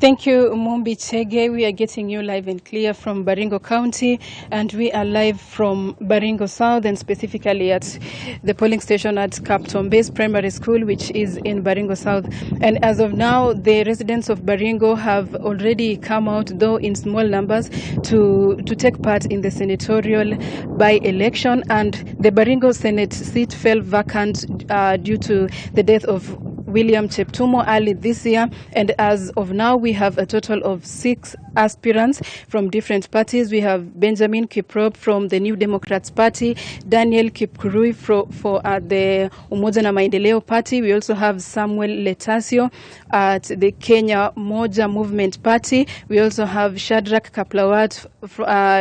Thank you, Mumbi Chege. We are getting you live and clear from Baringo County, and we are live from Baringo South, and specifically at the polling station at Capton Base Primary School, which is in Baringo South. And as of now, the residents of Baringo have already come out, though in small numbers, to take part in the senatorial by-election. And the Baringo Senate seat fell vacant due to the death of William Cheptumo early this year, and as of now we have a total of 6 aspirants from different parties. We have Benjamin Kiprop from the New Democrats Party, Daniel Kipkurui for the Umoja na Maendeleo Party. We also have Samuel Letasio at the Kenya Moja Movement Party. We also have Shadrach Kaplawat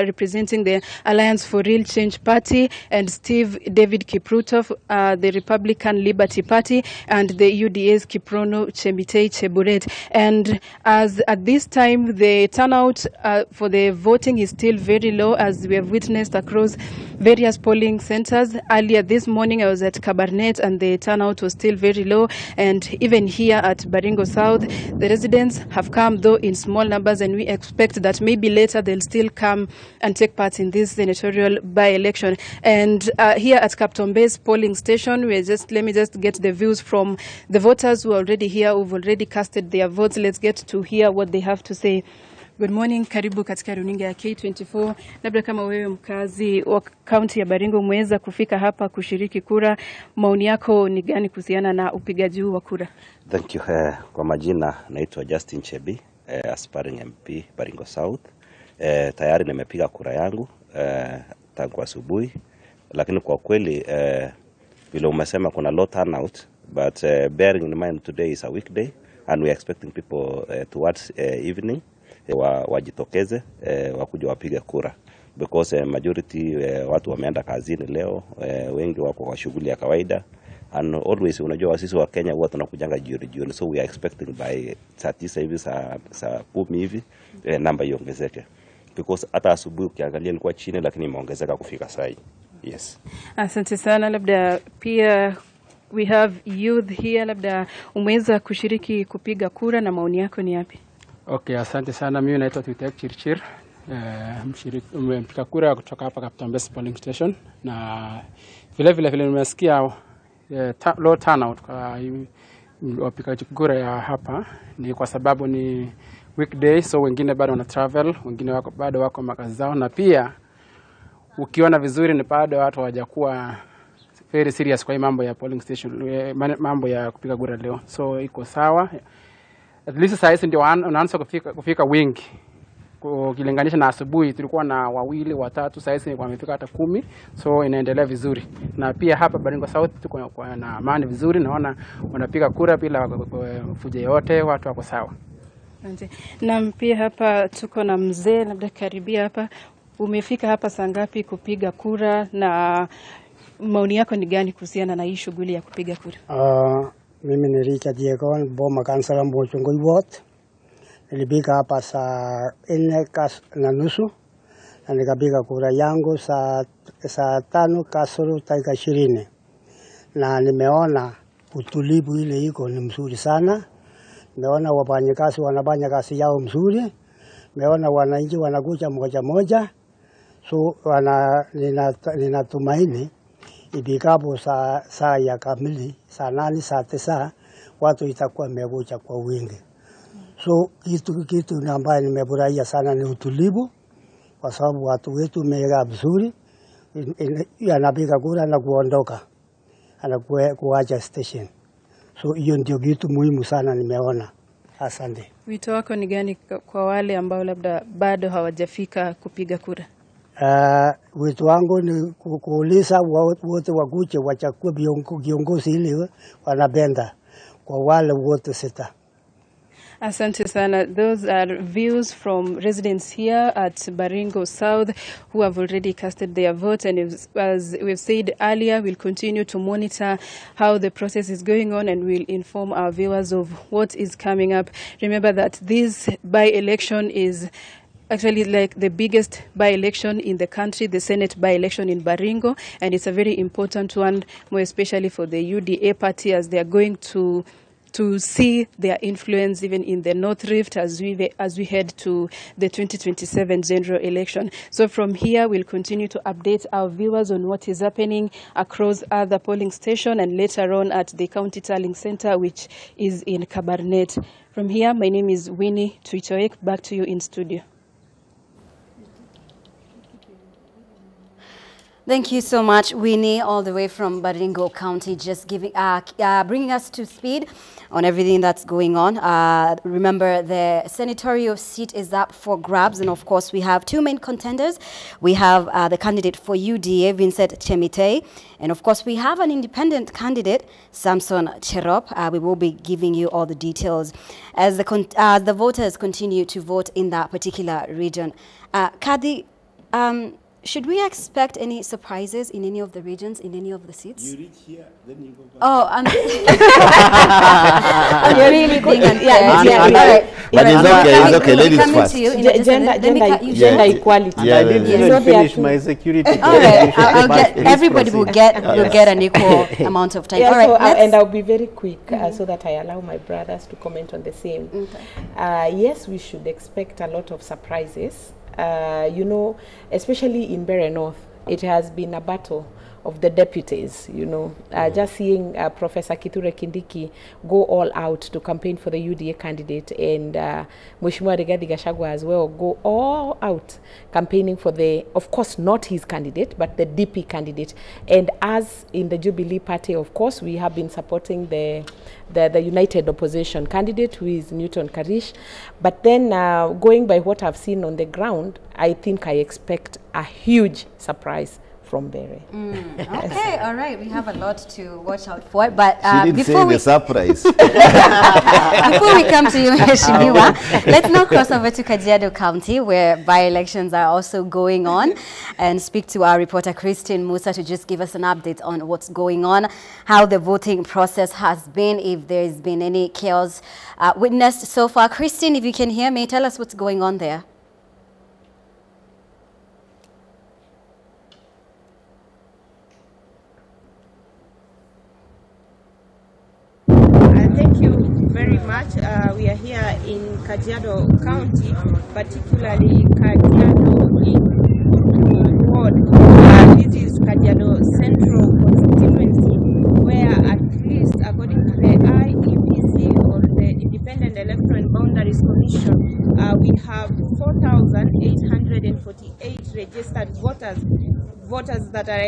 representing the Alliance for Real Change Party, and Steve David Kipruto, the Republican Liberty Party, and the UDA's Kiprono Chemitei Cheburet. And as at this time, the turnout for the voting is still very low, as we have witnessed across various polling centers. Earlier this morning, I was at Kabarnet, and the turnout was still very low. And even here at Baringo South, the residents have come, though in small numbers, and we expect that maybe later they'll still come and take part in this senatorial by-election. And here at Capton Base polling station, let me just get the views from the voters who are already here, who've already casted their votes. Let's get to hear what they have to say. Good morning, karibu katika runinga ya K24. Labda kama wewe mkazi wa kaunti ya Baringo umeweza kufika hapa kushiriki kura, maoni yako ni gani kuhusiana na upigaji huu wa kura? Thank you. Kwa majina naitwa Justin Chebi, aspiring MP Baringo South. Tayari nimepiga kura yangu tangu asubuhi, lakini kwa kweli vile umesema kuna low turnout, but bearing in mind today is a weekday and we are expecting people towards evening wajitokeze wakuja wapiga kura, because majority watu wameenda kazini leo, wengi wako kwa shughuli ya kawaida, and always unajua sisi wa Kenya huwa tunakujanga jioni, so we are expecting by saa 9 hivi saa 10 hivi namba iongezeke, because hata asubuhi ukiangalia ilikuwa chini, lakini imeongezeka kufika saa hii. Yes. Asante sana. Labda pia we have youth here, labda umeweza kushiriki kupiga kura na maoni yako ni yapi? Okay, asante sana. Mimi naitwa Tutek Chirchir. Mpiga kura kutoka hapa Capton Base polling station, na vile nimesikia low turnout kwa wapigaji kura ya hapa ni kwa sababu ni weekday, so wengine bado wana travel, wengine bado wako makazi zao, na pia ukiona vizuri ni bado watu hawajakuwa very serious kwa mambo ya polling station, mambo ya kupiga kura leo, so iko sawa. At least sasa hivi ndio wanaanza kufika wingi. Ukilinganisha na asubuhi tulikuwa na 2, 3, sasa hivi wamefika hata 10, so inaendelea vizuri. Na pia hapa Baringo South tuko na amani vizuri, naona wanapiga kura bila fujo yote, watu wako sawa. Asante. Na pia hapa tuko na mzee, labda karibia hapa. Umefika hapa saa ngapi kupiga kura, na maoni yako ni gani kuhusiana na hii shughuli ya kupiga kura? Mimi ni Richard Yegon, Boma Kansala Mbochungoi Ward. Nilipika hapa saa 4:30 na nikapiga kura yangu saa 5 kasoro dakika 20. Na nimeona utulivu ile iko ni mzuri sana. Nimeona wafanyakazi wanafanya kazi yao mzuri. Nimeona wananchi wanakuja moja. So ninatumaini ifikapo saa ya kamili, saa 8, saa 9, watu itakuwa wamekuja kwa wingi. So kitu ambayo nimefurahia sana ni utulivu, kwa sababu watu wetu wamekaa vizuri, anapiga kura na kuondoka, kuacha station. So hiyo ndio kitu muhimu sana nimeona. Asante. Wito wako ni gani kwa wale ambao labda bado hawajafika kupiga kura? Wito wangu ni kuuliza wote wakuje wachague viongozi ile wanapenda, kwa wale wote 6. Asante sana. Those are views from residents here at Baringo South who have already casted their vote, and as we've said earlier, we'll continue to monitor how the process is going on, and we'll inform our viewers of what is coming up. Remember that this by-election is actually like the biggest by-election in the country, the Senate by-election in Baringo, and it's a very important one, more especially for the UDA party, as they are going to to see their influence even in the North Rift as we head to the 2027 general election. So from here, we'll continue to update our viewers on what is happening across other polling stations and later on at the County Tallying Center, which is in Kabarnet. From here, my name is Winnie Tuitoek. Back to you in studio. Thank you so much, Winnie, all the way from Baringo County, just bringing us to speed on everything that's going on. Remember, the senatorial seat is up for grabs, and of course, we have two main contenders. We have the candidate for UDA, Vincent Chemitei, and of course, we have an independent candidate, Samson Cherop. We will be giving you all the details as the voters continue to vote in that particular region. Kadi, should we expect any surprises in any of the regions, in any of the seats? You reach here, then you go back. Oh, I'm really being unfair. But it's okay, ladies first. Gender equality. Yeah, I didn't even finish my security. All right, everybody will get an equal amount of time. Yeah, all right, and I'll be very quick so that I allow my brothers to comment on the same. Okay. Yes, we should expect a lot of surprises. You know, especially in Bere North, it has been a battle of the deputies, you know. Just seeing Professor Kithure Kindiki go all out to campaign for the UDA candidate, and Mheshimiwa Rigathi Gachagua as well go all out campaigning for the, of course, not his candidate, but the DP candidate. And as in the Jubilee Party, of course, we have been supporting the united opposition candidate, who is Newton Karish. But then going by what I've seen on the ground, I think I expect a huge surprise from Bere. Okay, all right. We have a lot to watch out for. But before we surprise, before we come to you, Mheshimiwa, let's now cross over to Kajiado County, where by-elections are also going on, and speak to our reporter Christine Musa to just give us an update on what's going on, how the voting process has been, if there's been any chaos witnessed so far. Christine, if you can hear me, tell us what's going on there. Thank you very much. We are here in Kajiado County, particularly Kajiado Ward. This is Kajiado Central constituency, where at least according to the IEBC, or the Independent Electoral and Boundaries Commission, we have 4,848 registered voters that are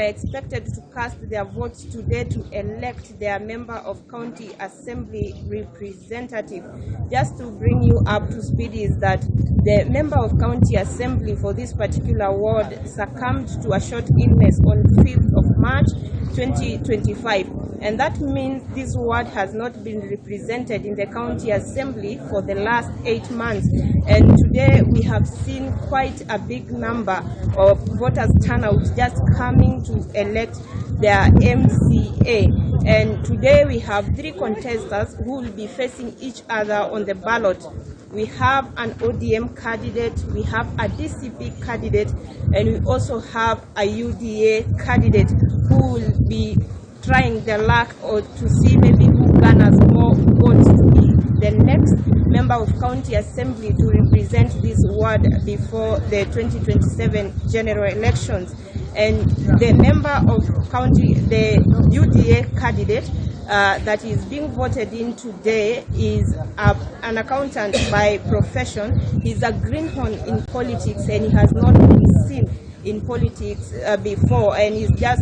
expected to cast their votes today to elect their member of county assembly representative. Just to bring you up to speed is that the member of county assembly for this particular ward succumbed to a short illness on 5th of March 2025, and that means this ward has not been represented in the county assembly for the last 8 months. And today we have seen quite a big number of voters turnout just coming to elect their MCA. And today we have 3 contestants who will be facing each other on the ballot. We have an ODM candidate, we have a DCP candidate, and we also have a UDA candidate who will be trying their luck or to see maybe who garners more votes to be the next member of county assembly to represent this ward before the 2027 general elections. And the member of county, the UDA candidate that is being voted in today is an accountant by profession. He's a greenhorn in politics, and he has not been seen in politics before, and he's just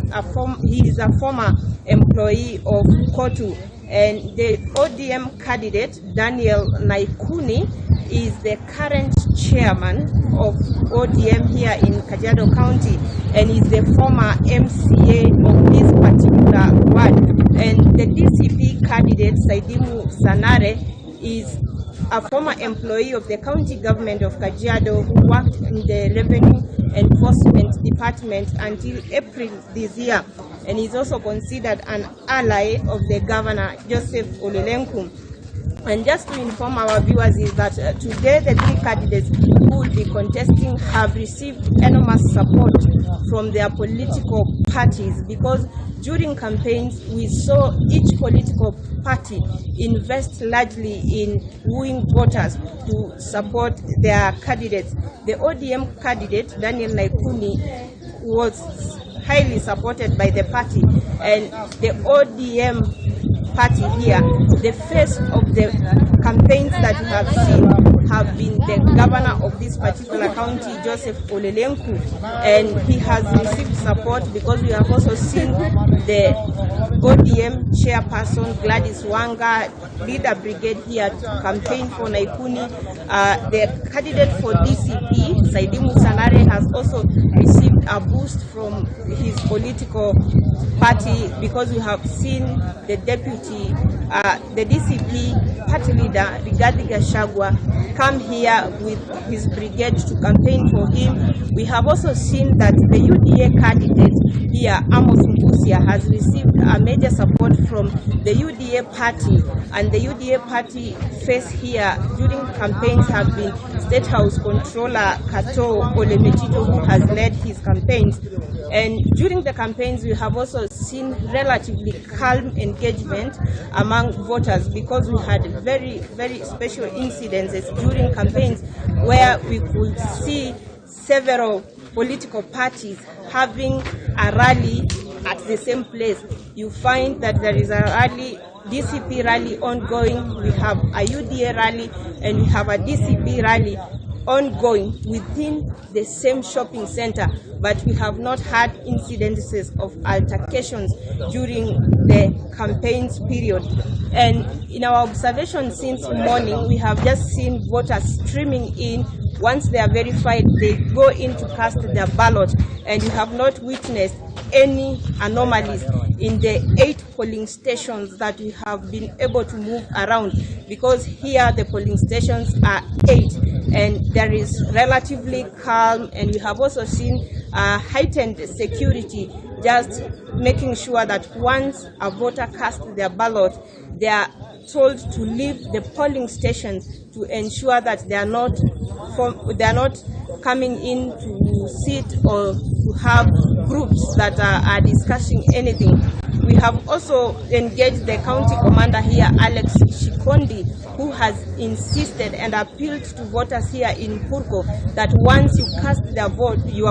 he is a former employee of Kotu. And the ODM candidate, Daniel Naikuni, is the current chairman of ODM here in Kajiado County, and is the former MCA of this particular ward. And the DCP candidate, Saidimu Sanare, is a former employee of the county government of Kajiado who worked in the Revenue Enforcement Department until April this year, and is also considered an ally of the governor, Joseph Olelenku. And just to inform our viewers is that today the three candidates who will be contesting have received enormous support from their political parties, because during campaigns we saw each political party invest largely in wooing voters to support their candidates. The ODM candidate, Daniel Naikuni, was highly supported by the party, and the ODM party here, the face of the campaigns that you have seen have been the governor of this particular county, Joseph Olelenku, and he has received support because we have also seen the ODM chairperson Gladys Wanga lead a brigade here to campaign for Naikuni. The candidate for DCP, Saidi Musanare, has also received a boost from his political party because we have seen the deputy, the DCP party leader, Rigathi Gachagua, come here with his brigade to campaign for him. We have also seen that the UDA candidate here, Amos Mbusia, has received a major support from the UDA party, and the UDA party face here during campaigns have been State House Controller Kato Olemetito, who has led his campaigns. And during the campaigns, we have also seen relatively calm engagement among voters, because we had very, very special incidences during campaigns where we could see several political parties having a rally at the same place. You find that there is a rally, DCP rally ongoing, we have a UDA rally, and we have a DCP rally ongoing within the same shopping center, but we have not had incidences of altercations during the campaigns period. And in our observation since morning, we have just seen voters streaming in. Once they are verified, they go in to cast their ballot, and we have not witnessed any anomalies in the 8 polling stations that we have been able to move around, because here the polling stations are 8 and there is relatively calm, and we have also seen heightened security, just making sure that once a voter casts their ballot, they are told to leave the polling stations to ensure that they are not coming in to sit or to have groups that are discussing anything. We have also engaged the county commander here, Alex Shikondi, who has insisted and appealed to voters here in Purko that once you cast your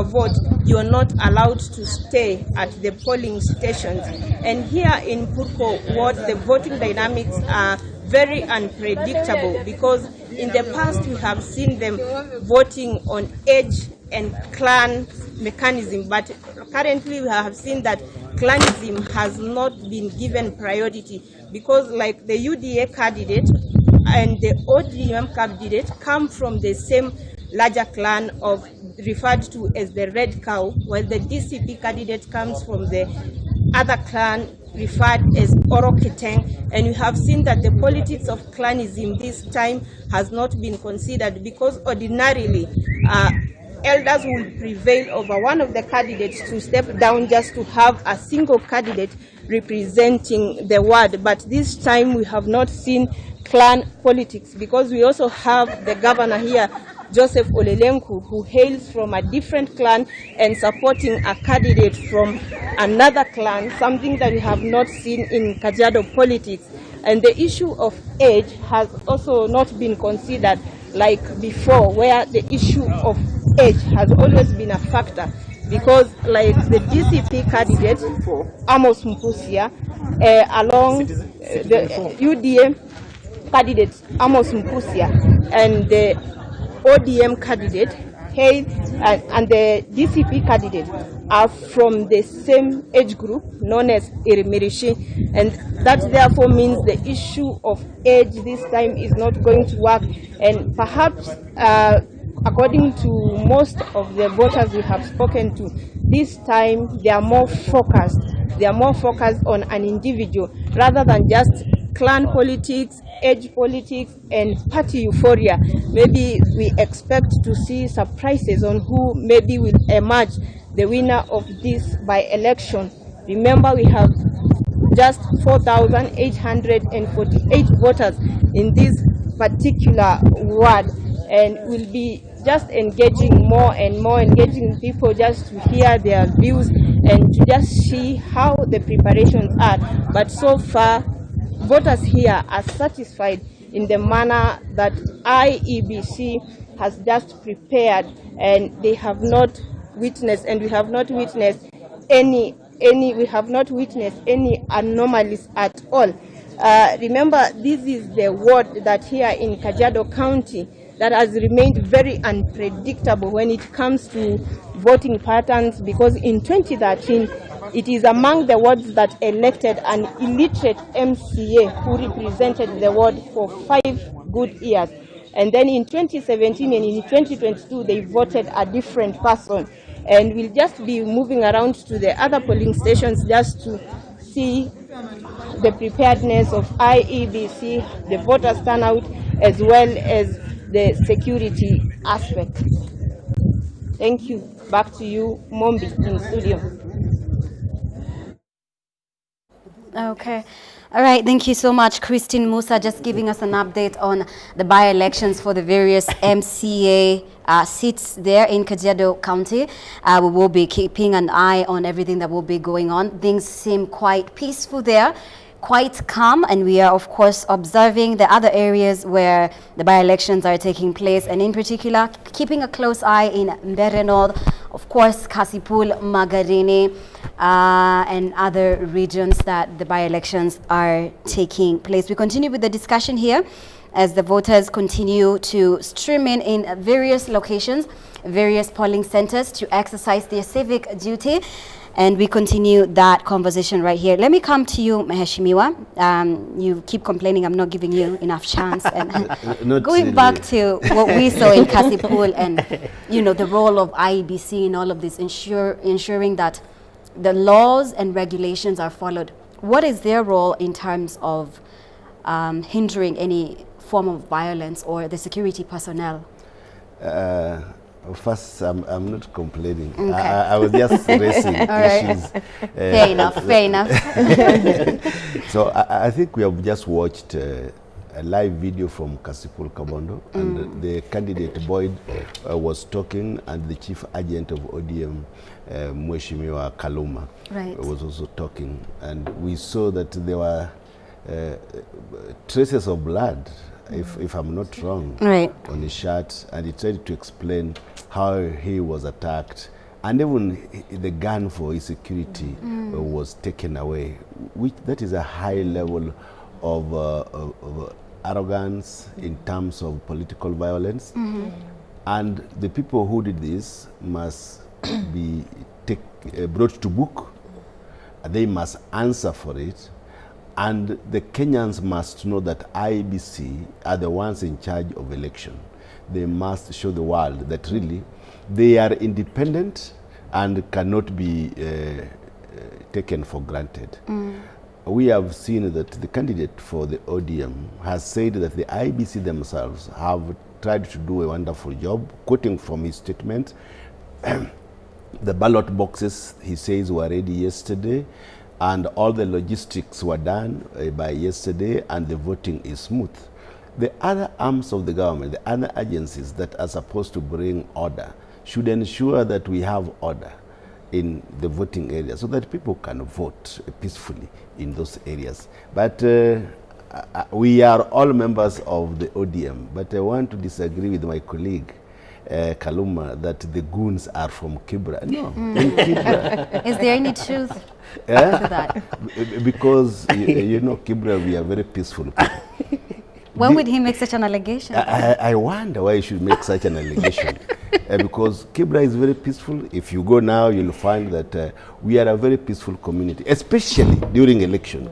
vote, you are not allowed to stay at the polling stations. And here in Purko ward, the voting dynamics are very unpredictable, because in the past we have seen them voting on age and clan mechanism, but currently we have seen that clanism has not been given priority, because like the UDA candidate and the ODM candidate come from the same larger clan of referred to as the Red Cow, while the DCP candidate comes from the other clan referred as Oroketeng, and we have seen that the politics of clanism this time has not been considered, because ordinarily elders will prevail over one of the candidates to step down just to have a single candidate representing the ward. But this time we have not seen clan politics, because we also have the governor here, Joseph Olelenku, who hails from a different clan and supporting a candidate from another clan, something that we have not seen in Kajiado politics. And the issue of age has also not been considered like before, where the issue of age has always been a factor, because like the DCP candidate, Amos Mbusia, along the UDA candidate, Amos Mbusia, and the ODM candidate, Hayes, and the DCP candidate are from the same age group known as Irimirishi, and that therefore means the issue of age this time is not going to work. And perhaps according to most of the voters we have spoken to, this time they are more focused. They are more focused on an individual rather than just clan politics, age politics, and party euphoria. Maybe we expect to see surprises on who maybe will emerge the winner of this by-election. Remember, we have just 4,848 voters in this particular ward, and we'll be just engaging more and more, engaging people just to hear their views and to just see how the preparations are. But so far, voters here are satisfied in the manner that IEBC has just prepared, and they have not witnessed, and we have not witnessed any anomalies at all. Remember, this is the ward that here in Kajiado County that has remained very unpredictable when it comes to voting patterns, because in 2013, it is among the wards that elected an illiterate MCA who represented the ward for 5 good years. And then in 2017 and in 2022, they voted a different person. And we'll just be moving around to the other polling stations just to see the preparedness of IEBC, the voters turnout, as well as the security aspect. Thank you. Back to you, Mombi, in studio. Okay. All right. Thank you so much, Christine Musa, just giving us an update on the by-elections for the various MCA seats there in Kajiado County. We will be keeping an eye on everything that will be going on. Things seem quite peaceful there, quite calm, and we are of course observing the other areas where the by-elections are taking place, and in particular keeping a close eye in Mbere North, of course Kasipul, Magarini, and other regions that the by-elections are taking place. We continue with the discussion here as the voters continue to stream in various locations, various polling centers to exercise their civic duty. And we continue that conversation right here. Let me come to you, Mheshimiwa. You keep complaining I'm not giving you enough chance. And going back to what we saw in Kasipul and, you know, the role of IEBC in all of this, ensuring that the laws and regulations are followed. What is their role in terms of hindering any form of violence or the security personnel? First, I'm not complaining. Okay. I was just raising issues. Fair enough, fair enough. So I think we have just watched a live video from Kasipul Kabondo, and the candidate Boyd was talking, and the chief agent of ODM, Mheshimiwa Kaluma, was also talking. And we saw that there were traces of blood, if I'm not wrong, on his shirt, and he tried to explain how he was attacked, and even the gun for his security was taken away. That is a high level of arrogance in terms of political violence, and the people who did this must be brought to book. They must answer for it. And the Kenyans must know that IEBC are the ones in charge of election. They must show the world that really they are independent and cannot be taken for granted. We have seen that the candidate for the ODM has said that the IEBC themselves have tried to do a wonderful job, quoting from his statement. The ballot boxes, he says, were ready yesterday, and all the logistics were done by yesterday, and the voting is smooth. The other arms of the government, the other agencies that are supposed to bring order, should ensure that we have order in the voting area so that people can vote peacefully in those areas. But we are all members of the ODM, but I want to disagree with my colleague, Kaluma, that the goons are from Kibra. No, in Kibra. Is there any truth to that? Because, you know, Kibra, we are very peaceful people. Why would he make such an allegation? I wonder why he should make such an allegation. Because Kibra is very peaceful. If you go now, you'll find that we are a very peaceful community, especially during election.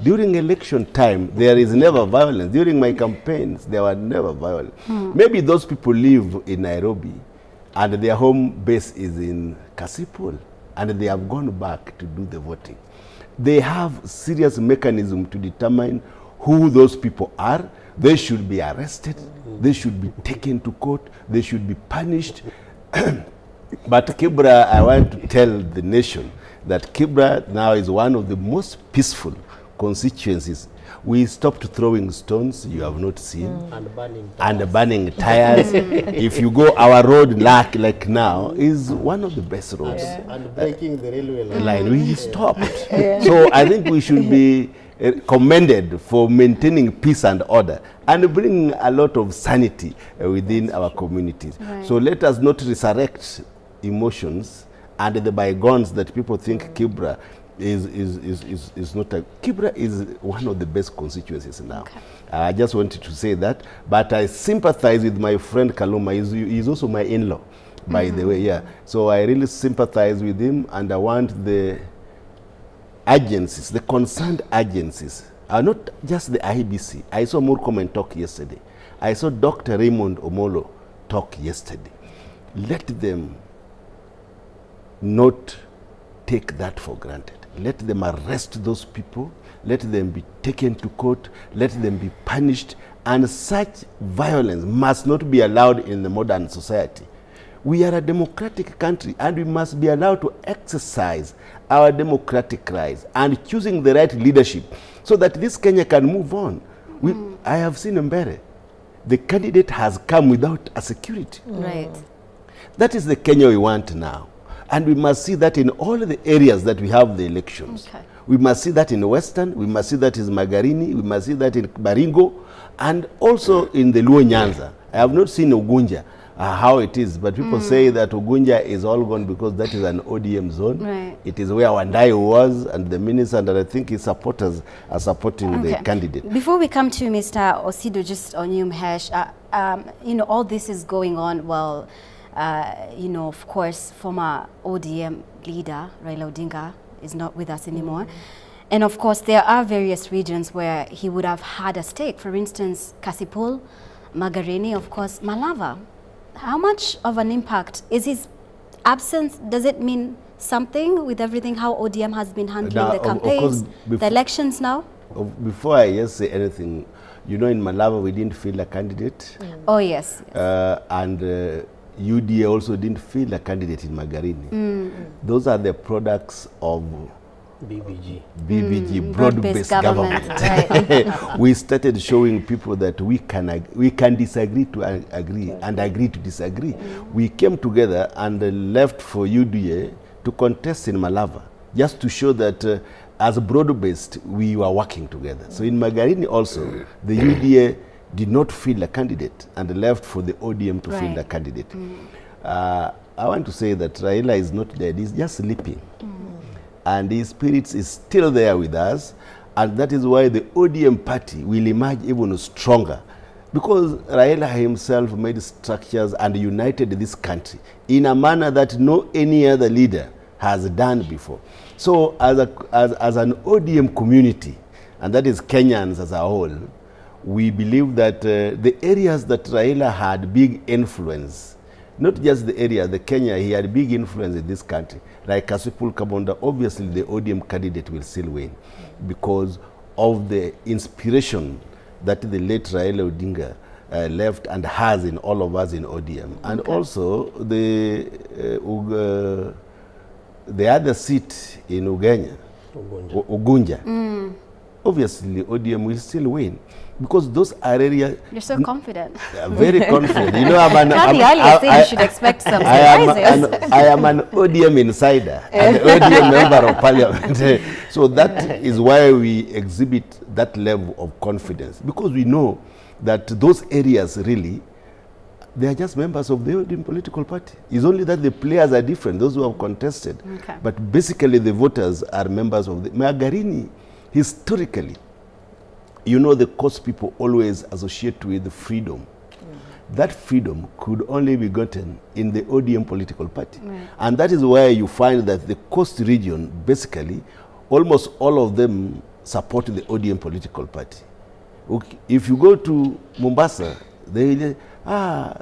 During election time, there is never violence. During my campaigns, there were never violence. Maybe those people live in Nairobi, and their home base is in Kasipul, and they have gone back to do the voting. They have serious mechanism to determine who those people are. They should be arrested. They should be taken to court. They should be punished. But Kibra, I want to tell the nation that Kibra now is one of the most peaceful constituencies. We stopped throwing stones, you have not seen, and burning tires. If you go our road like now is one of the best roads. And breaking the railway line. We stopped. So I think we should be commended for maintaining peace and order and bringing a lot of sanity within our communities. Right. So let us not resurrect emotions and the bygones that people think Kibra is not a... Kibra is one of the best constituencies now. Okay. I just wanted to say that, but I sympathize with my friend Kaluma. He's also my in-law, by the way, yeah. So I really sympathize with him, and I want the agencies, the concerned agencies, not just the IBC. I saw Murkomen talk yesterday. I saw Dr. Raymond Omolo talk yesterday. Let them not take that for granted. Let them arrest those people. Let them be taken to court. Let them be punished. And such violence must not be allowed in the modern society. We are a democratic country, and we must be allowed to exercise our democratic rights and choosing the right leadership so that this Kenya can move on. I have seen Mbere. The candidate has come without a security. Right. That is the Kenya we want now. And we must see that in all the areas that we have the elections. Okay. We must see that in Western, we must see that in Magarini, we must see that in Baringo, and also in the Luo Nyanza. I have not seen Ugunja, how it is, but people say that Ugunja is all gone because that is an ODM zone. Right. It is where Wandai was, and the minister, and I think his supporters are supporting the candidate. Before we come to Mr. Osido, just on you, Mahesh, you know, all this is going on while you know, of course, former ODM leader Raila Odinga is not with us anymore. And of course, there are various regions where he would have had a stake. For instance, Kasipul, Magarini, of course, Malava. How much of an impact is his absence? Does it mean something with everything how ODM has been handling Now, the campaigns, the elections now? Before I just say anything, you know, in Malava we didn't field a candidate. Oh, yes. And UDA also didn't field a candidate in Magarini. Those are the products of BBG, broad-based government. Right. We started showing people that we can disagree to agree and agree to disagree. We came together and left for UDA to contest in Malava, just to show that as broad-based we were working together. So in Magarini also, the UDA did not field a candidate and left for the ODM to field a candidate. I want to say that Raila is not dead, he's just sleeping. And his spirit is still there with us, and that is why the ODM party will emerge even stronger, because Raila himself made structures and united this country in a manner that no any other leader has done before. So as an ODM community, and that is Kenyans as a whole, we believe that the areas that Raila had big influence, not just the area, the Kenya, he had big influence in this country. Like Kasipul Kabonda, obviously the ODM candidate will still win because of the inspiration that the late Raila Odinga left and has in all of us in ODM. And also the other seat in Ugunja. Obviously ODM will still win because those are areas. You're so confident. Very confident. You know, you should expect some surprises. I am an ODM insider, an ODM member of parliament. So that is why we exhibit that level of confidence, because we know that those areas really, they are just members of the ODM political party. It's only that the players are different, those who have contested. Okay. But basically the voters are members of the Magarini. Historically, you know, the coast people always associate with freedom. That freedom could only be gotten in the ODM political party. Right. And that is why you find that the coast region, basically, almost all of them support the ODM political party. Okay. If you go to Mombasa, they say,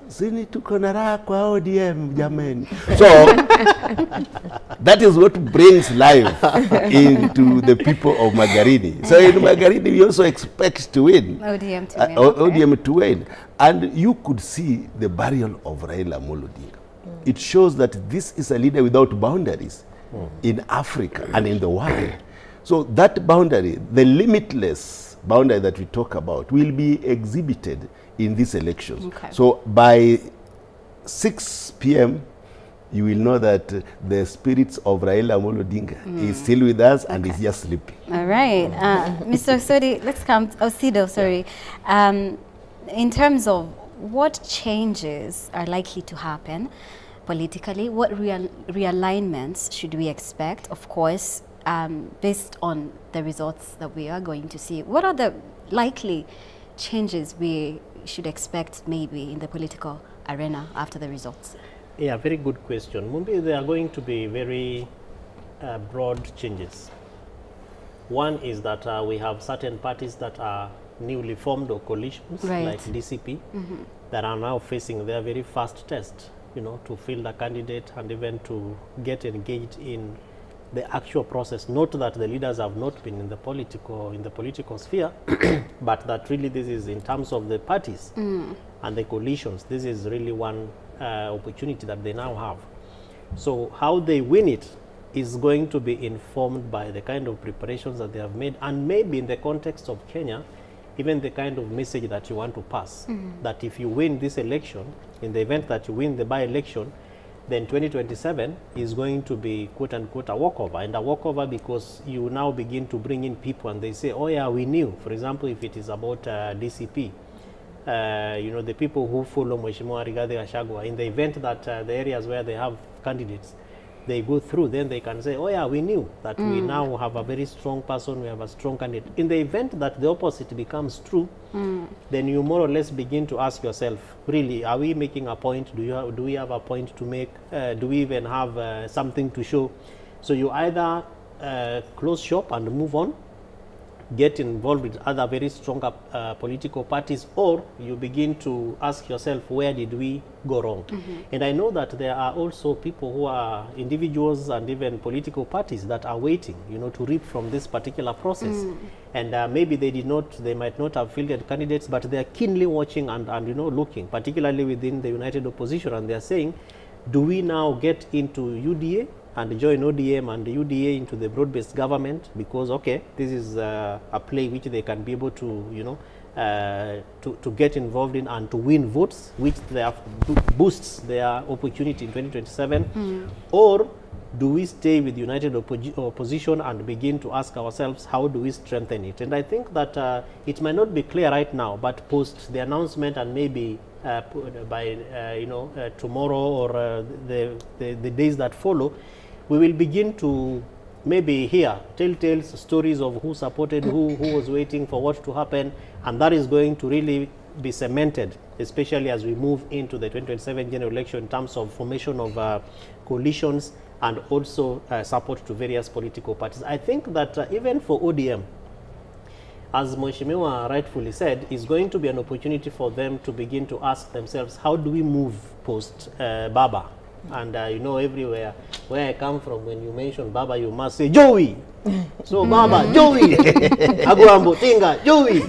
sini tuko na raha kwa ODM jameni. So that is what brings life into the people of Magarini. So in Magarini we also expect to win. ODM to win. ODM to win. And you could see the burial of Raila Odinga. It shows that this is a leader without boundaries. in Africa and in the world. So that boundary, the limitless boundary that we talk about, will be exhibited in these elections. Okay. So by 6 p.m., you will know that the spirits of Raila Amolo Odinga is still with us and is just sleeping. All right. Mr. Osodi, let's come, Osido, sorry. In terms of what changes are likely to happen politically, what realignments should we expect, of course, based on the results that we are going to see? What are the likely changes we should expect maybe in the political arena after the results? Yeah, very good question. Maybe there are going to be very broad changes. One is that we have certain parties that are newly formed or coalitions, like DCP, that are now facing their very first test, you know, to field a candidate and even to get engaged in the actual process. Not that the leaders have not been in the political sphere, but that really this is in terms of the parties and the coalitions. This is really one opportunity that they now have. So how they win it is going to be informed by the kind of preparations that they have made, and maybe in the context of Kenya, even the kind of message that you want to pass. That if you win this election, in the event that you win the by-election, then 2027 is going to be quote-unquote a walkover. And a walkover because you now begin to bring in people and they say, oh yeah, we knew. For example, if it is about DCP, you know, the people who follow Mheshimiwa Rigathi Gachagua, in the event that the areas where they have candidates, they go through, then they can say, oh yeah, we knew that we now have a very strong person, we have a strong candidate. In the event that the opposite becomes true, then you more or less begin to ask yourself, really, are we making a point? Do we have a point to make? Do we even have something to show? So you either close shop and move on, get involved with other very strong political parties, or you begin to ask yourself, where did we go wrong? And I know that there are also people who are individuals and even political parties that are waiting, you know, to reap from this particular process. And maybe they might not have fielded candidates, but they are keenly watching and you know, looking, particularly within the united opposition, and they are saying, do we now get into UDA and join ODM and the UDA into the broad-based government, because okay, this is a play which they can be able to, you know, to get involved in and to win votes, which they boosts their opportunity in 2027, or do we stay with united opposition and begin to ask ourselves, how do we strengthen it? And I think that it might not be clear right now, but post the announcement and maybe by you know, tomorrow or the days that follow, we will begin to maybe hear telltales stories of who supported who was waiting for what to happen, and that is going to really be cemented, especially as we move into the 2027 general election in terms of formation of coalitions and also support to various political parties. I think that even for ODM, as Mheshimiwa rightfully said, is going to be an opportunity for them to begin to ask themselves, how do we move post Baba? And you know, everywhere where I come from, when you mention Baba, you must say Joey. So Baba, Joey, Aguambo, Tinga, Joey.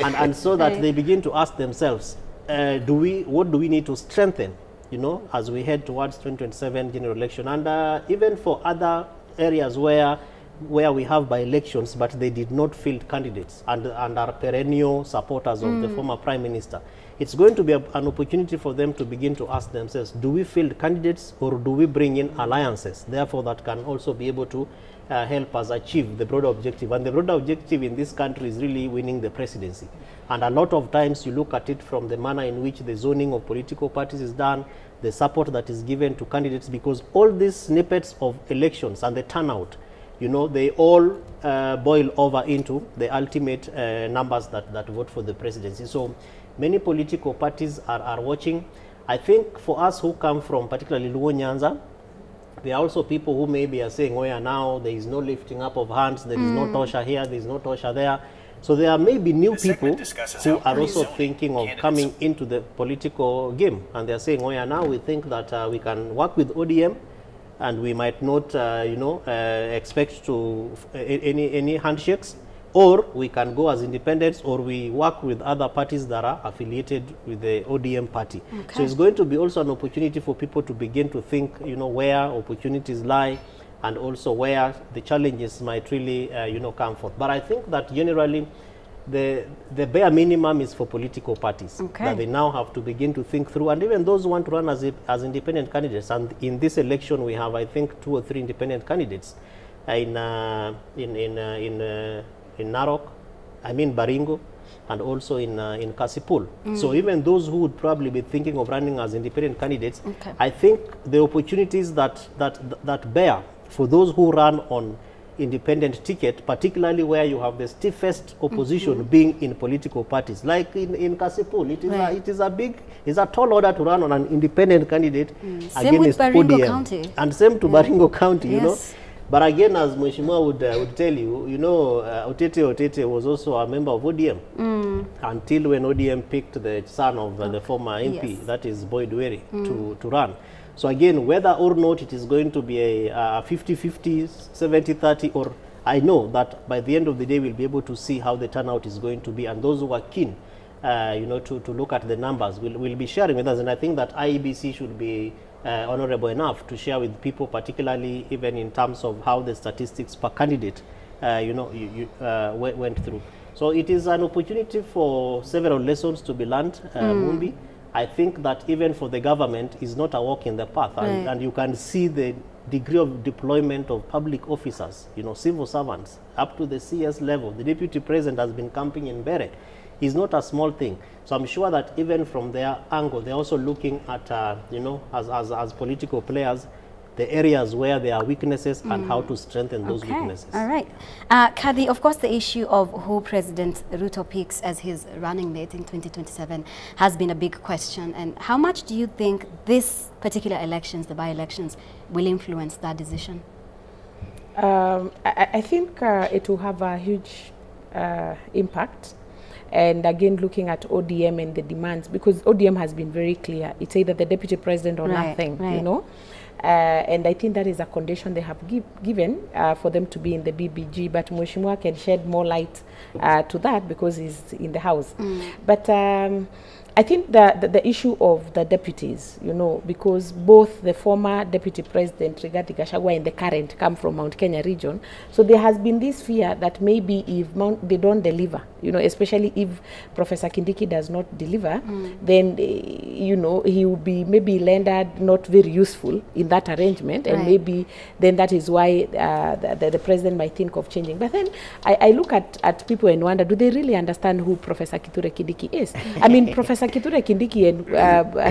and so that they begin to ask themselves, what do we need to strengthen, you know, as we head towards 2027 general election? And even for other areas where we have by-elections, but they did not field candidates and are perennial supporters of the former Prime Minister, it's going to be an opportunity for them to begin to ask themselves, do we field candidates or do we bring in alliances, therefore that can also be able to help us achieve the broader objective? And the broader objective in this country is really winning the presidency. And a lot of times you look at it from the manner in which the zoning of political parties is done, the support that is given to candidates, because all these snippets of elections and the turnout, you know, they all boil over into the ultimate numbers that vote for the presidency. So many political parties are watching. I think for us who come from particularly Luo Nyanza, there are also people who maybe are saying, oh yeah, now there is no lifting up of hands, there is no Tosha here, there is no Tosha there. So there are maybe new people who are also thinking of coming into the political game, and they are saying, oh yeah, now we think that we can work with ODM, and we might not, you know, expect to any handshakes, or we can go as independents, or we work with other parties that are affiliated with the ODM party. Okay. So it's going to be also an opportunity for people to begin to think, you know, where opportunities lie, and also where the challenges might really, come forth. But I think that generally, the bare minimum is for political parties that they now have to begin to think through, and even those who want to run as independent candidates. And in this election, we have, I think, 2 or 3 independent candidates in Narok, Baringo, and also in Kasipul. So even those who would probably be thinking of running as independent candidates, I think the opportunities that bear for those who run on independent ticket, particularly where you have the stiffest opposition being in political parties, like in Kasipul, it's a tall order to run on an independent candidate against Baringo County. And same to Baringo County, you know. But again, as Mheshimiwa would tell you, Otete was also a member of ODM until when ODM picked the son of the former MP, that is Boyd Weri, to run. So again, whether or not it is going to be a 50-50, 70-30, or I know that by the end of the day, we'll be able to see how the turnout is going to be. And those who are keen, to look at the numbers, will be sharing with us. And I think that IEBC should be honorable enough to share with people, particularly even in terms of how the statistics per candidate, went through. So it is an opportunity for several lessons to be learned, Mumbi. I think that even for the government is not a walk in the path, and you can see the degree of deployment of public officers, civil servants, up to the CS level. The deputy president has been camping in Bere. Is not a small thing. So I'm sure that even from their angle, they're also looking at, as political players, the areas where there are weaknesses and how to strengthen those weaknesses. All right. Kadhi, of course, the issue of who President Ruto picks as his running mate in 2027 has been a big question. And how much do you think this particular elections, the by-elections, will influence that decision? I think it will have a huge impact. And again, looking at ODM and the demands, because ODM has been very clear. It's either the deputy president or nothing, and I think that is a condition they have given for them to be in the BBG. But Mheshimiwa can shed more light to that because he's in the House. But I think the issue of the deputies, because both the former deputy president, Rigathi Gachagua, and the current come from Mount Kenya region. So there has been this fear that maybe if they don't deliver, especially if Professor Kindiki does not deliver, then, he will be maybe rendered not very useful in that arrangement. And maybe then that is why the president might think of changing. But then I look at people and wonder, do they really understand who Professor Kithure Kindiki is? I mean, Professor Kithure Kindiki and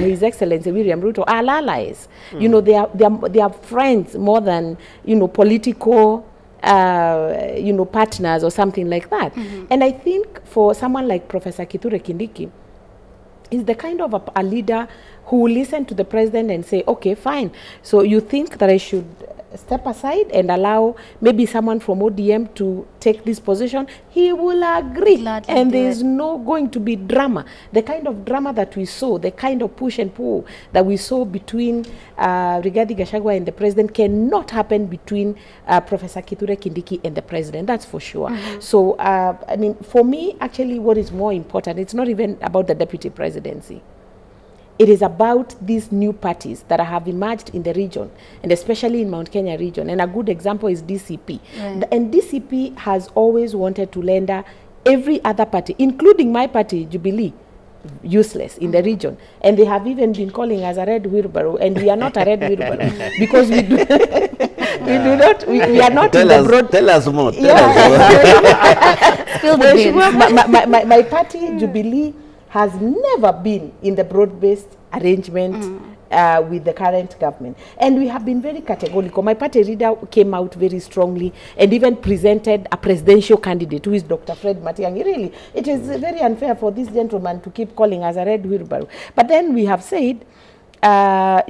His Excellency William Ruto are allies. They are friends more than, political, partners or something like that. And I think for someone like Professor Kithure Kindiki, is the kind of a leader who will listen to the president and say, okay, fine. So you think that I should step aside and allow maybe someone from ODM to take this position? He will agree. And there is no going to be drama. The kind of drama that we saw, the kind of push and pull that we saw between Rigathi Gachagua and the president cannot happen between Professor Kithure Kindiki and the president. That's for sure. So, I mean, for me, actually, what is more important, it's not even about the deputy presidency. It is about these new parties that have emerged in the region, and especially in Mount Kenya region. And a good example is DCP. And DCP has always wanted to render every other party, including my party, Jubilee, useless in the region. And they have even been calling us a red wheelbarrow, and we are not a red wheelbarrow because we do we are not in the broad. Tell us more. Spill the beans. My party, Jubilee, has never been in the broad-based arrangement with the current government. And we have been very categorical. My party leader came out very strongly and even presented a presidential candidate who is Dr. Fred Matiang'i. Really, it is very unfair for this gentleman to keep calling us a red wheelbarrow. But then we have said, let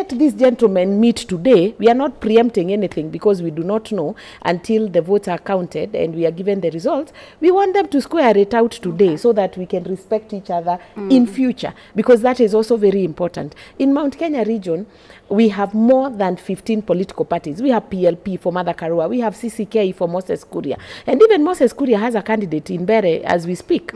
this gentleman meet today. We are not preempting anything because we do not know until the votes are counted and we are given the results. We want them to square it out today so that we can respect each other in future, because that is also very important. In Mount Kenya region, we have more than 15 political parties. We have PLP for Martha Karua. We have CCK for Moses Kuria. And even Moses Kuria has a candidate in Bere as we speak.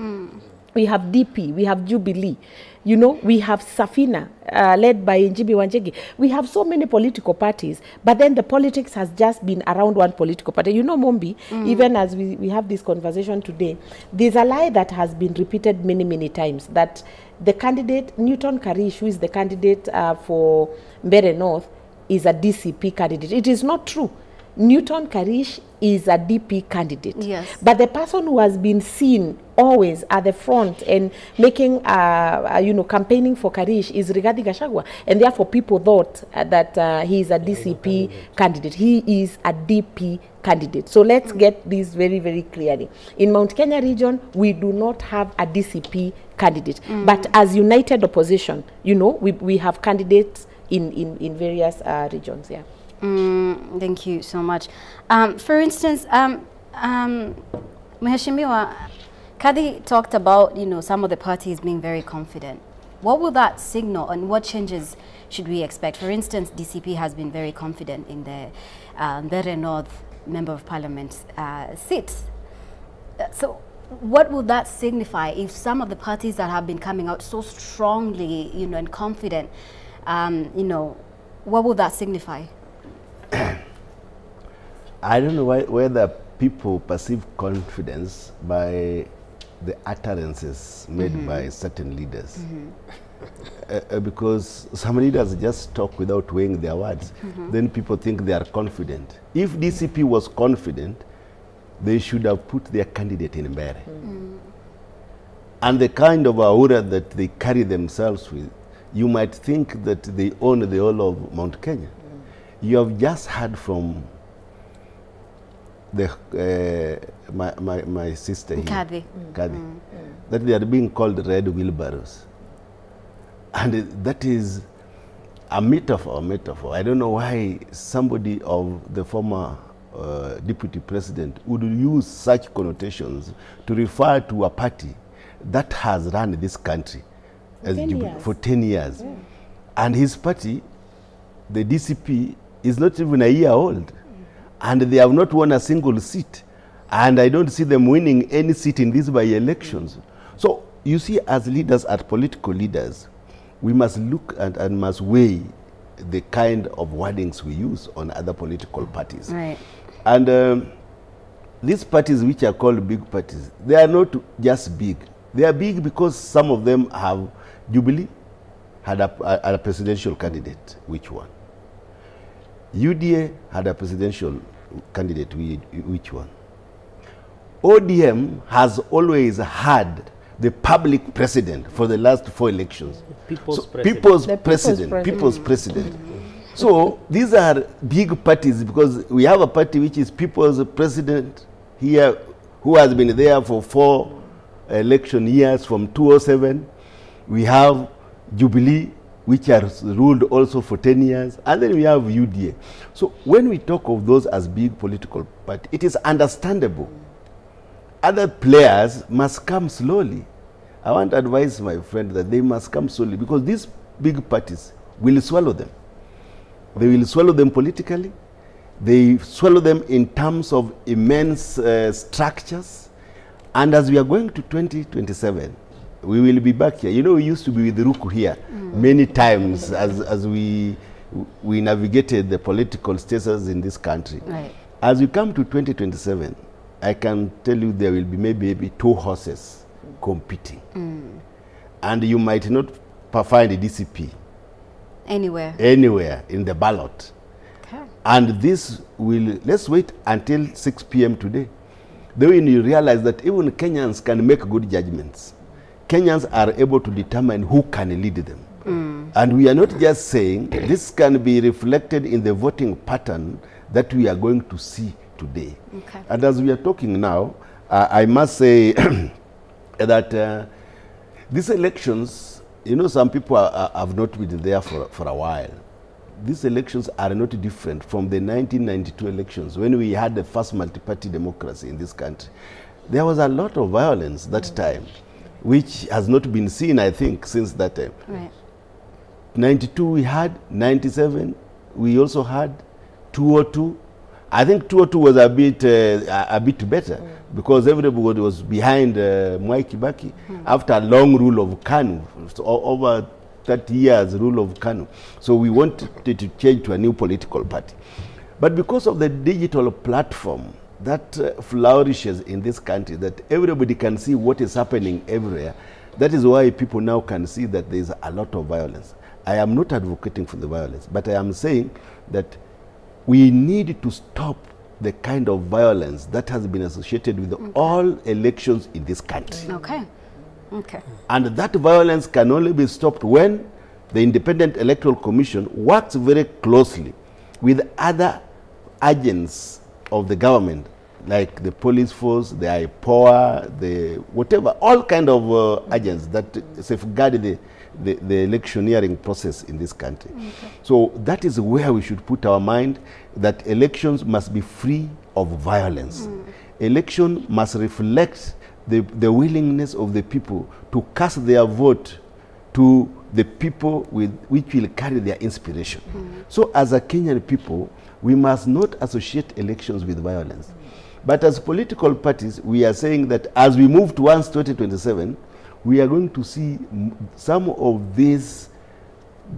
we have DP, we have Jubilee, you know, we have Safina, led by Njibi Wanjegi. We have so many political parties, but then the politics has just been around one political party. You know, Mombi, even as we have this conversation today, there's a lie that has been repeated many, many times, that the candidate, Newton Karish, who is the candidate for Mbeere North, is a DCP candidate. It is not true. Newton Karish is a DP candidate. Yes. But the person who has been seen always at the front and making, you know, campaigning for Karish is Rigathi Gachagua. And therefore people thought that he is a DCP candidate. He is a DP candidate. So let's get this very, very clearly. In Mount Kenya region, we do not have a DCP candidate. But as united opposition, you know, we have candidates in various regions, yeah. Thank you so much. For instance, Mheshimiwa, Kadi talked about, you know, some of the parties being very confident. What will that signal and what changes should we expect? For instance, DCP has been very confident in the Mbeere North Member of Parliament seats. So what will that signify if some of the parties that have been coming out so strongly, you know, and confident, you know, what will that signify? I don't know whether people perceive confidence by the utterances made by certain leaders. Because some leaders just talk without weighing their words. Then people think they are confident. If DCP was confident, they should have put their candidate in Mbeere. And the kind of aura that they carry themselves with, you might think that they own the whole of Mount Kenya. You have just heard from the my sister here, Kadi. That they are being called red wheelbarrows. And that is a metaphor. I don't know why somebody of the former deputy president would use such connotations to refer to a party that has run this country for 10 years. Yeah. And his party, the DCP, is not even a year old. And they have not won a single seat. And I don't see them winning any seat in these by-elections. So you see, as leaders, as political leaders, we must look and must weigh the kind of wordings we use on other political parties. Right. And these parties, which are called big parties, they are not just big. They are big because some of them have Jubilee had a presidential candidate. Which one? UDA had a presidential candidate. Which one? ODM has always had the public president for the last 4 elections. People's president. So these are big parties because we have a party which is people's president here, who has been there for 4 election years from 2007. We have Jubilee, which has ruled also for 10 years, and then we have UDA. So when we talk of those as big political parties, it is understandable. Other players must come slowly. I want to advise my friend that they must come slowly because these big parties will swallow them. They will swallow them politically. They swallow them in terms of immense structures. And as we are going to 2027, we will be back here. You know, we used to be with Ruku here many times as we navigated the political status in this country. Right. As we come to 2027, I can tell you there will be maybe 2 horses competing. And you might not find a DCP anywhere in the ballot. Okay. And this will, let's wait until 6 p.m. today. Then when you realize that even Kenyans can make good judgments. Kenyans are able to determine who can lead them. And we are not just saying this can be reflected in the voting pattern that we are going to see today. Okay. And as we are talking now, I must say that these elections, you know, some people have not been there for a while. These elections are not different from the 1992 elections when we had the first multi-party democracy in this country. There was a lot of violence that time, which has not been seen, I think, since that time. Right. 92 we had, 97 we also had, 202, I think 202 was a bit better because everybody was behind Mwai Kibaki after a long rule of KANU, so over 30 years rule of KANU. So we wanted to change to a new political party. But because of the digital platform that flourishes in this country, that everybody can see what is happening everywhere, that is why people now can see that there is a lot of violence. I am not advocating for the violence, but I am saying that we need to stop the kind of violence that has been associated with all elections in this country. Okay. Okay. And that violence can only be stopped when the Independent Electoral Commission works very closely with other agents of the government, like the police force, the IPOA, the whatever, all kind of agents that safeguard the electioneering process in this country. Okay. So that is where we should put our mind, that elections must be free of violence. Election must reflect the willingness of the people to cast their vote to the people which will carry their inspiration. So as a Kenyan people, we must not associate elections with violence. But as political parties, we are saying that as we move towards 2027, we are going to see some of these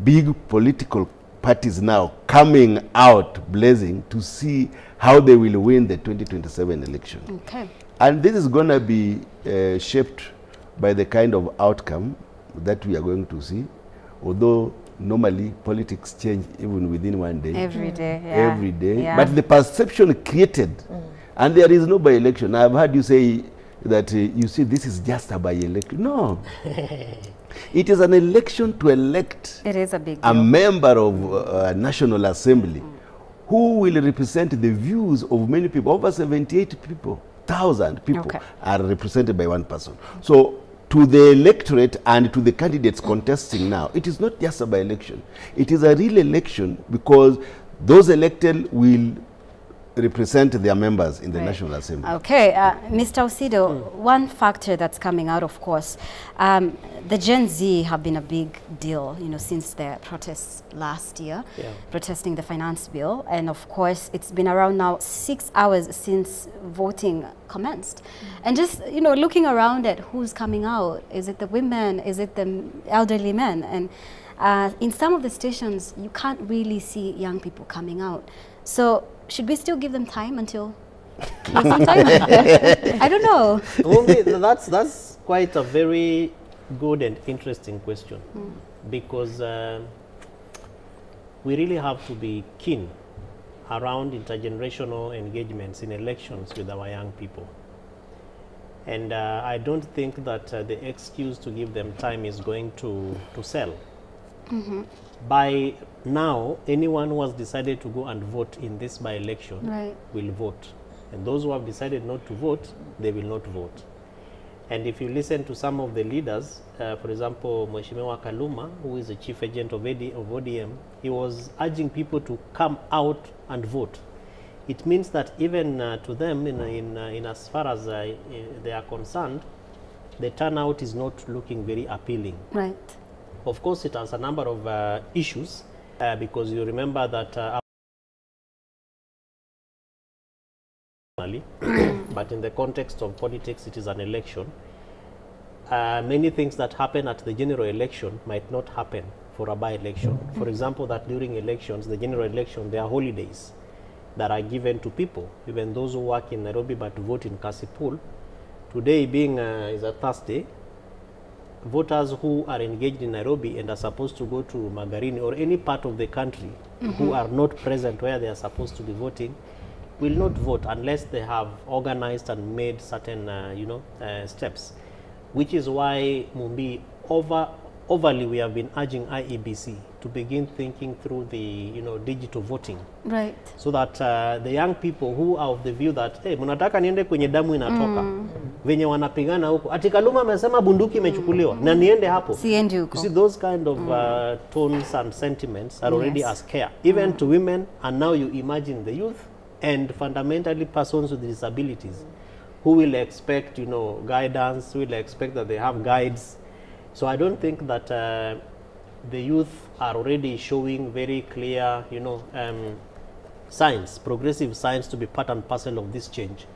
big political parties now coming out blazing to see how they will win the 2027 election. Okay. And this is going to be shaped by the kind of outcome that we are going to see, although normally politics change even within one day. Every day, yeah. Every day. Yeah. But the perception created, and there is no by-election. I've heard you say that you see this is just a by-election. No. It is an election to elect it is a big deal. member of National Assembly who will represent the views of many people. Over 78,000 people are represented by one person. So to the electorate and to the candidates contesting now, it is not just a by-election. It is a real election because those elected will represent their members in the National Assembly. Okay, Mr. Osido, one factor that's coming out, of course, the Gen Z have been a big deal, you know, since the protests last year, protesting the finance bill. And of course, it's been around now 6 hours since voting commenced. And just, you know, looking around at who's coming out, is it the women, is it the elderly men? And in some of the stations, you can't really see young people coming out. So should we still give them time until closing time? I don't know. Well, that's quite a very good and interesting question because we really have to be keen around intergenerational engagements in elections with our young people. And I don't think that the excuse to give them time is going to sell. By now, anyone who has decided to go and vote in this by-election will vote. And those who have decided not to vote, they will not vote. And if you listen to some of the leaders, for example, Mheshimiwa Kaluma, who is the chief agent of ODM, he was urging people to come out and vote. It means that even to them, in as far as they are concerned, the turnout is not looking very appealing. Right. Of course, it has a number of issues because you remember that but in the context of politics, it is an election. Many things that happen at the general election might not happen for a by-election. For example, that during elections, the general election, there are holidays that are given to people, even those who work in Nairobi but vote in Kasipul. Today being is a Thursday, voters who are engaged in Nairobi and are supposed to go to Magarini or any part of the country who are not present where they are supposed to be voting will not vote unless they have organized and made certain steps, which is why Mumbi overly we have been urging IEBC to begin thinking through the digital voting, right, so that the young people who are of the view that hey, mnataka niende kwenye damu inatoka venye wanapigana huko ati Kaluma amesema bunduki imechukuliwa na niende hapo, siendi huko. You see, those kind of tones and sentiments are already a scare even to women, and now you imagine the youth and fundamentally persons with disabilities who will expect guidance, who will expect that they have guides. So I don't think that the youth are already showing very clear, science, progressive science, to be part and parcel of this change.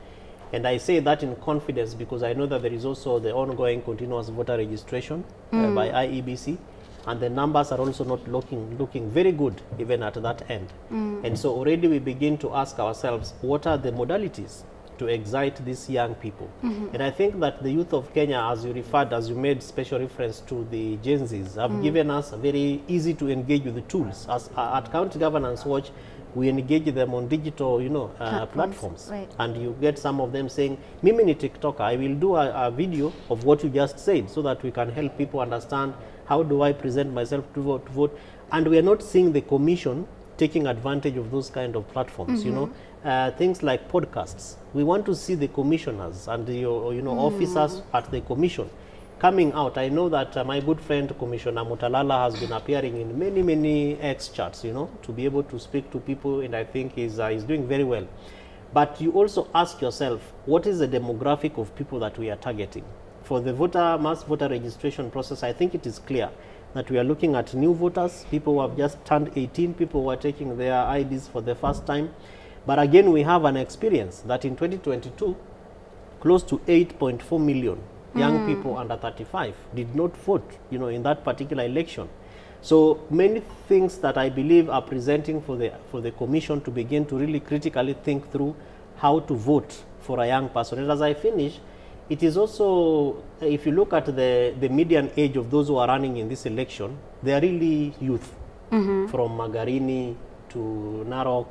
And I say that in confidence because I know that there is also the ongoing continuous voter registration by IEBC, and the numbers are also not looking very good even at that end. And so already we begin to ask ourselves, what are the modalities to excite these young people? And I think that the youth of Kenya, as you referred, as you made special reference to the Gen Zs, have given us a very easy to engage with the tools. As at County Governance Watch, we engage them on digital, platforms. Right. And you get some of them saying, Mimi ni TikToker, I will do a video of what you just said so that we can help people understand how do I present myself to vote. And we are not seeing the commission taking advantage of those kind of platforms, things like podcasts. We want to see the commissioners and the officers at the commission coming out. I know that my good friend Commissioner Mutalala has been appearing in many X charts, to be able to speak to people, and I think he's doing very well. But you also ask yourself, what is the demographic of people that we are targeting? For the mass voter registration process, I think it is clear that we are looking at new voters, people who have just turned 18, people who are taking their IDs for the first time. But again, we have an experience that in 2022, close to 8.4 million young people under 35 did not vote, in that particular election. So many things that I believe are presenting for the commission to begin to really critically think through how to vote for a young person. And as I finish, it is also, if you look at the median age of those who are running in this election, they are really youth, from Magarini to Narok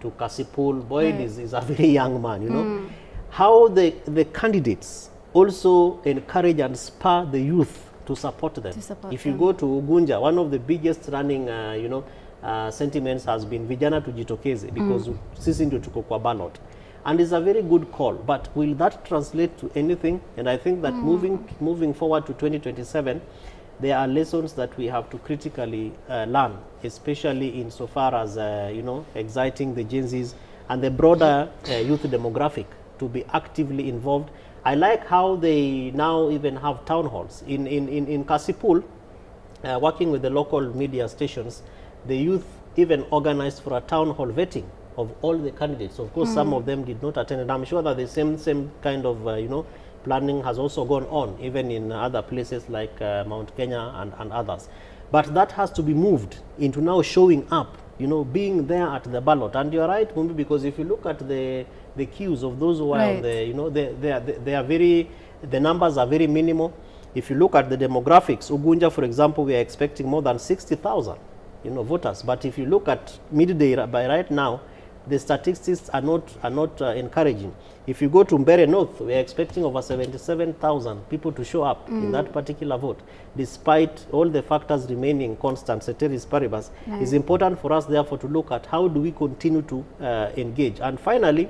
to Kasipul. Boyd is a very young man, How the candidates also encourage and spur the youth to support them. If you go to Ugunja, one of the biggest running, sentiments has been vijana tujitokeze, because sisi ndio tuko kwa ballot. And it's a very good call, but will that translate to anything? And I think that moving forward to 2027, there are lessons that we have to critically learn, especially insofar as, exciting the Gen Zs and the broader youth demographic to be actively involved. I like how they now even have town halls. In Kasipul, working with the local media stations, the youth even organized for a town hall vetting of all the candidates. Of course, some of them did not attend, and I'm sure that the same kind of planning has also gone on, even in other places like Mount Kenya and others. But that has to be moved into now showing up, being there at the ballot. And you're right, Mumbi, because if you look at the queues of those who are on they are the numbers are very minimal. If you look at the demographics, Ugunja, for example, we are expecting more than 60,000, voters. But if you look at midday by right now, the statistics are not encouraging. If you go to Mbere North, we are expecting over 77,000 people to show up in that particular vote, despite all the factors remaining constant, ceteris paribus. It's important for us, therefore, to look at how do we continue to engage. And finally,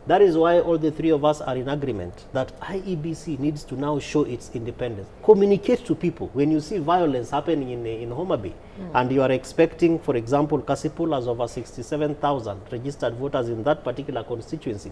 that is why all the three of us are in agreement that IEBC needs to now show its independence. Communicate to people. When you see violence happening in Homa Bay, and you are expecting, for example, Kasipul has over 67,000 registered voters in that particular constituency.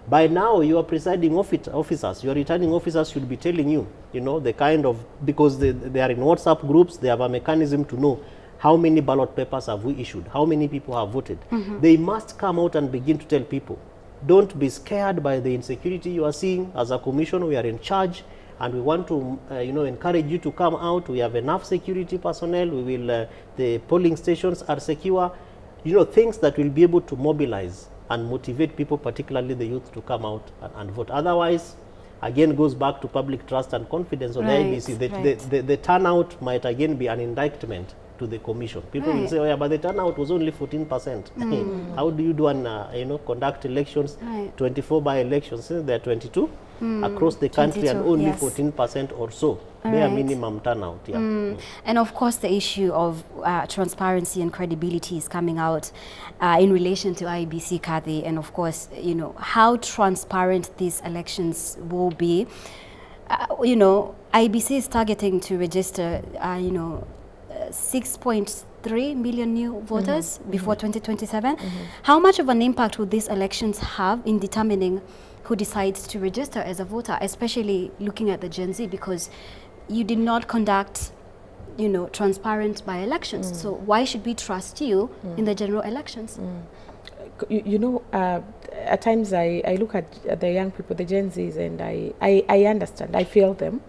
By now, your presiding officers, your returning officers should be telling you, the kind of, because they are in WhatsApp groups, they have a mechanism to know how many ballot papers have we issued, how many people have voted. They must come out and begin to tell people, don't be scared by the insecurity you are seeing. As a commission, we are in charge, and we want to, encourage you to come out. We have enough security personnel. We will, the polling stations are secure. Things that will be able to mobilize and motivate people, particularly the youth, to come out and vote. Otherwise, again, goes back to public trust and confidence on the IEBC. The turnout might again be an indictment to the commission. People will say, oh yeah, but the turnout was only 14%. How do you do conduct elections, 24 by-elections? There are 22 across the country, and only 14% or so, bare minimum turnout. And of course, the issue of transparency and credibility is coming out in relation to IEBC, Kathy, and of course, how transparent these elections will be. IEBC is targeting to register, 6.3 million new voters before 2027. How much of an impact would these elections have in determining who decides to register as a voter, especially looking at the Gen Z, because you did not conduct, transparent by-elections. So why should we trust you in the general elections? you know, at times I look at the young people, the Gen Zs, and I understand, I feel them.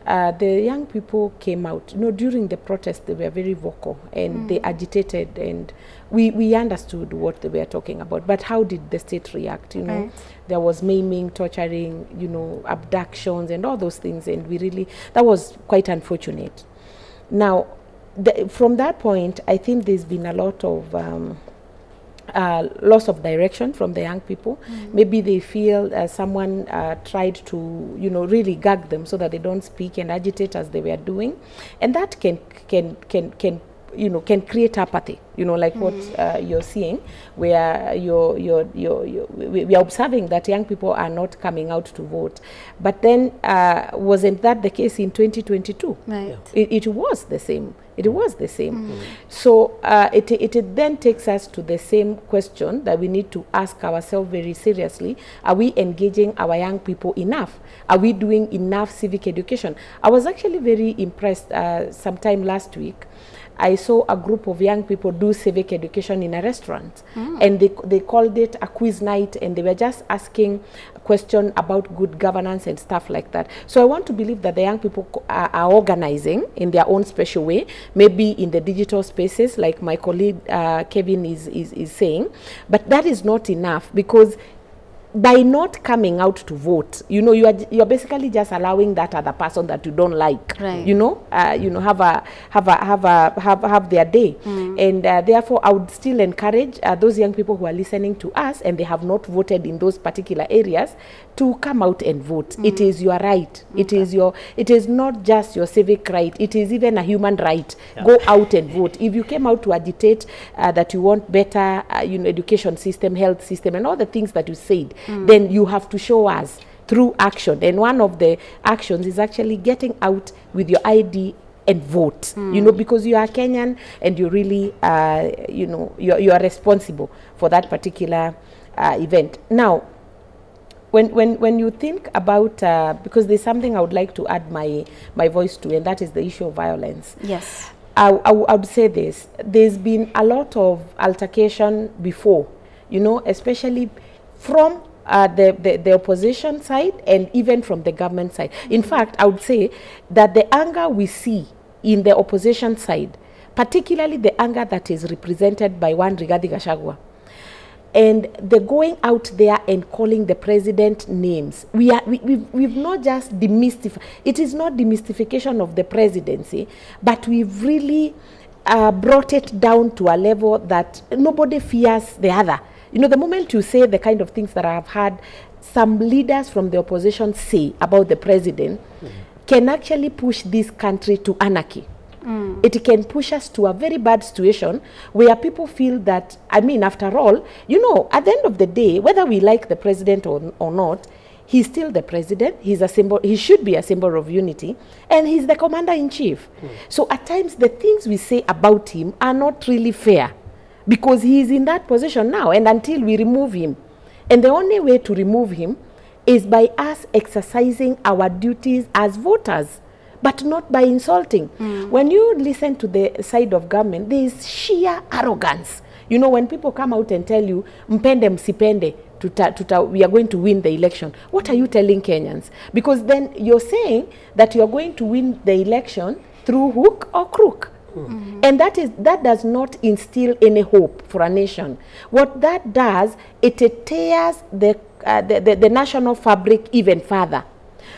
The young people came out, you know, during the protest. They were very vocal and they agitated, and we understood what they were talking about. But how did the state react? You know, there was maiming, torturing, you know, abductions and all those things, and that was quite unfortunate. Now, from that point, I think there's been a lot of loss of direction from the young people. Maybe they feel someone tried to, you know, really gag them so that they don't speak and agitate as they were doing, and that can you know, can create apathy, you know, like what you're seeing, where we are observing that young people are not coming out to vote. But then wasn't that the case in 2022? Right. It was the same. It was the same. So it then takes us to the same question that we need to ask ourselves very seriously. Are we engaging our young people enough? Are we doing enough civic education? I was actually very impressed sometime last week. I saw a group of young people do civic education in a restaurant, and they called it a quiz night, and they were just asking questions about good governance and stuff like that. So I want to believe that the young people are organizing in their own special way, maybe in the digital spaces, like my colleague Kevin is saying, but that is not enough, because by not coming out to vote, you know, you're basically just allowing that other person that you don't like, you know, have their day, and therefore I would still encourage those young people who are listening to us and they have not voted in those particular areas to come out and vote. It is your right. It is not just your civic right. It is even a human right. Go out and vote. If you came out to agitate that you want better, you know, education system, health system, and all the things that you said, then you have to show us through action. And one of the actions is actually getting out with your ID and vote, you know, because you are Kenyan and you really, you know, you are responsible for that particular event. Now, when you think about, because there's something I would like to add my voice to, and that is the issue of violence. Yes. I would say this. There's been a lot of altercation before, you know, especially from the opposition side and even from the government side. In fact, I would say that the anger we see in the opposition side, particularly the anger that is represented by one Rigathi Gachagua, and the going out there and calling the president names. We've not just demystified. It is not demystification of the presidency, but we've really brought it down to a level that nobody fears the other. You know, the moment you say the kind of things that I have had some leaders from the opposition say about the president, can actually push this country to anarchy. It can push us to a very bad situation where people feel that, I mean, after all, you know, at the end of the day, whether we like the president or not, he's still the president. He's a symbol. He should be a symbol of unity, and he's the commander-in-chief. So at times, the things we say about him are not really fair, because he is in that position now, and until we remove him. And the only way to remove him is by us exercising our duties as voters, but not by insulting. When you listen to the side of government, there is sheer arrogance. You know, when people come out and tell you, mpende msipende, we are going to win the election. What are you telling Kenyans? Because then you're saying that you are going to win the election through hook or crook. And that does not instill any hope for a nation. What that does, it tears the national fabric even further.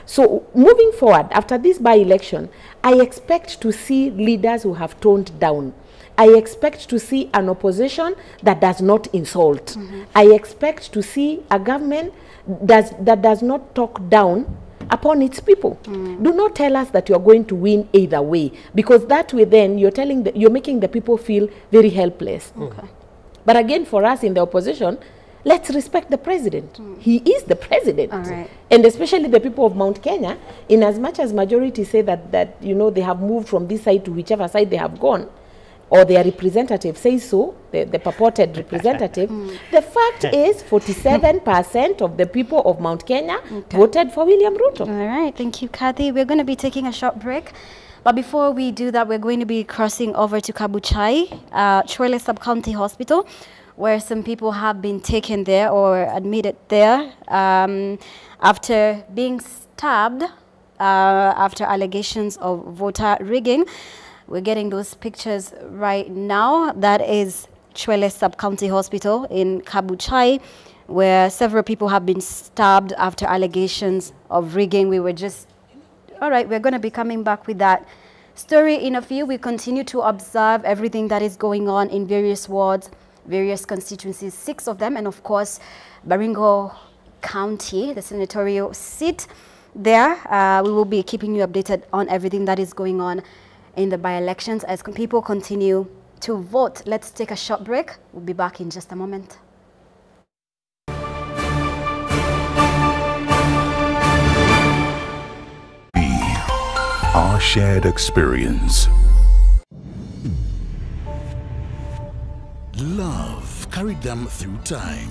So moving forward, after this by-election, I expect to see leaders who have toned down. I expect to see an opposition that does not insult. I expect to see a government that does not talk down upon its people. Do not tell us that you're going to win either way, because that way then you're making the people feel very helpless. But again, for us in the opposition, let's respect the president. He is the president. And especially the people of Mount Kenya, in as much as majority say that you know, they have moved from this side to whichever side they have gone, or their representative says so, the purported representative, the fact is 47% of the people of Mount Kenya voted for William Ruto. All right, thank you, Kathy. We're going to be taking a short break. But before we do that, we're going to be crossing over to Kabuchai, Chwele Sub-County Hospital, where some people have been taken there or admitted there after being stabbed after allegations of voter rigging. We're getting those pictures right now. That is Chwele Sub-County Hospital in Kabuchai, where several people have been stabbed after allegations of rigging. We were just, all right, we're going to be coming back with that story in a few. We continue to observe everything that is going on in various wards, various constituencies, 6 of them, and of course, Baringo County, the senatorial seat there. We will be keeping you updated on everything that is going on in the by-elections as people continue to vote. Let's take a short break. We'll be back in just a moment. Our shared experience. Love carried them through time.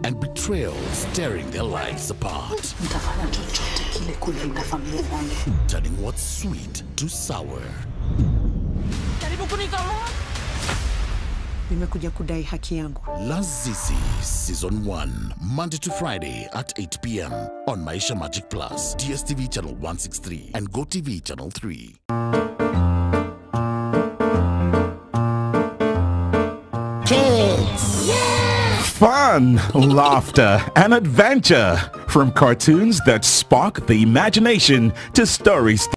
And betrayals tearing their lives apart. Turning what's sweet to sour. Lazizi Season 1, Monday to Friday at 8 p.m. on Maisha Magic Plus, DSTV channel 163 and GoTV channel 3. Kids! Yeah! Fun, laughter, and adventure. From cartoons that spark the imagination to stories